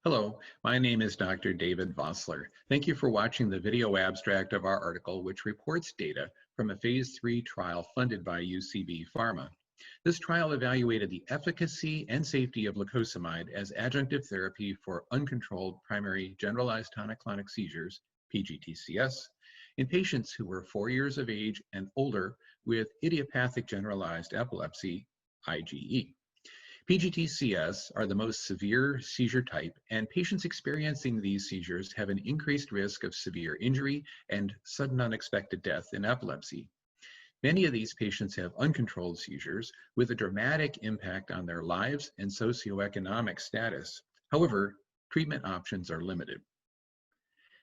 Hello, my name is Dr. David Vossler. Thank you for watching the video abstract of our article, which reports data from a phase 3 trial funded by UCB Pharma. This trial evaluated the efficacy and safety of lacosamide as adjunctive therapy for uncontrolled primary generalized tonic-clonic seizures, PGTCS, in patients who were 4 years of age and older with idiopathic generalized epilepsy, IGE. PGTCS are the most severe seizure type, and patients experiencing these seizures have an increased risk of severe injury and sudden unexpected death in epilepsy. Many of these patients have uncontrolled seizures with a dramatic impact on their lives and socioeconomic status. However, treatment options are limited.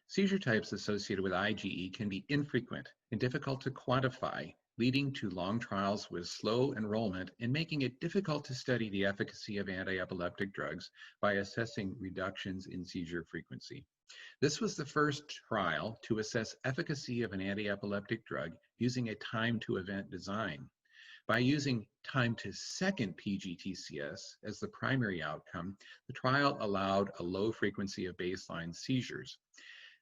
Seizure types associated with IGE can be infrequent and difficult to quantify, leading to long trials with slow enrollment and making it difficult to study the efficacy of anti-epileptic drugs by assessing reductions in seizure frequency. This was the first trial to assess efficacy of an anti-epileptic drug using a time-to-event design. By using time-to-second PGTCS as the primary outcome, the trial allowed a low frequency of baseline seizures.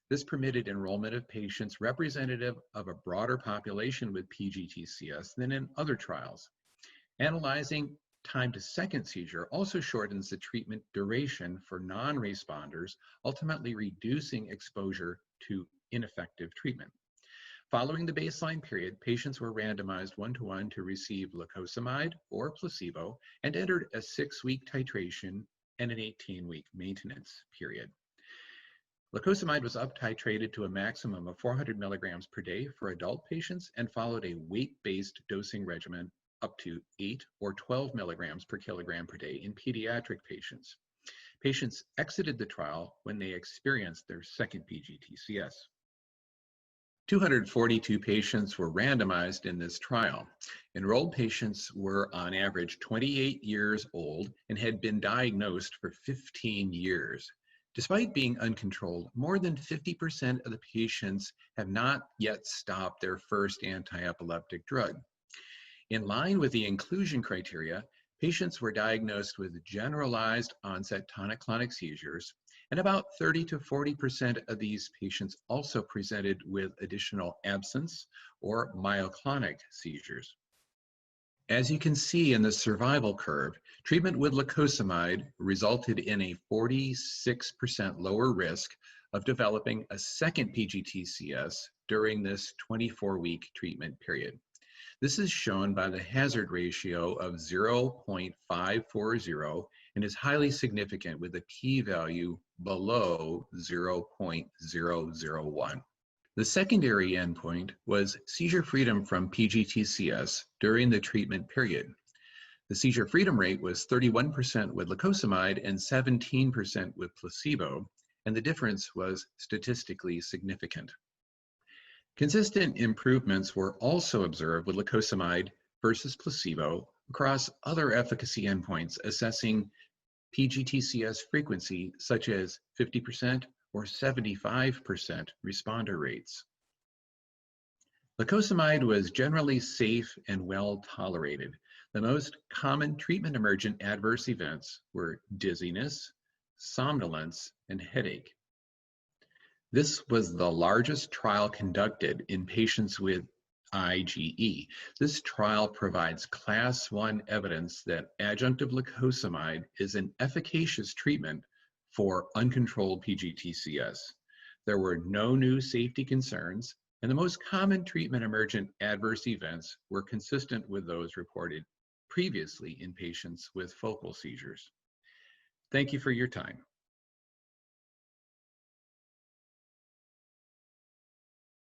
This permitted enrollment of patients representative of a broader population with PGTCS than in other trials. Analyzing time to second seizure also shortens the treatment duration for non-responders, ultimately reducing exposure to ineffective treatment. Following the baseline period, patients were randomized 1-to-1 to receive lacosamide or placebo and entered a 6-week titration and an 18-week maintenance period. Lacosamide was up-titrated to a maximum of 400 milligrams per day for adult patients and followed a weight-based dosing regimen up to 8 or 12 milligrams per kilogram per day in pediatric patients. Patients exited the trial when they experienced their second PGTCS. 242 patients were randomized in this trial. Enrolled patients were on average 28 years old and had been diagnosed for 15 years. Despite being uncontrolled, more than 50% of the patients have not yet stopped their first anti-epileptic drug. In line with the inclusion criteria, patients were diagnosed with generalized onset tonic-clonic seizures, and about 30 to 40% of these patients also presented with additional absence or myoclonic seizures. As you can see in the survival curve, treatment with lacosamide resulted in a 46% lower risk of developing a second PGTCS during this 24-week treatment period. This is shown by the hazard ratio of 0.540 and is highly significant with a p-value below 0.001. The secondary endpoint was seizure freedom from PGTCS during the treatment period. The seizure freedom rate was 31% with lacosamide and 17% with placebo, and the difference was statistically significant. Consistent improvements were also observed with lacosamide versus placebo across other efficacy endpoints assessing PGTCS frequency, such as 50% or 75% responder rates. Lacosamide was generally safe and well tolerated. The most common treatment emergent adverse events were dizziness, somnolence, and headache. This was the largest trial conducted in patients with IGE. This trial provides Class 1 evidence that adjunctive lacosamide is an efficacious treatment for uncontrolled PGTCS. There were no new safety concerns, and the most common treatment emergent adverse events were consistent with those reported previously in patients with focal seizures. Thank you for your time.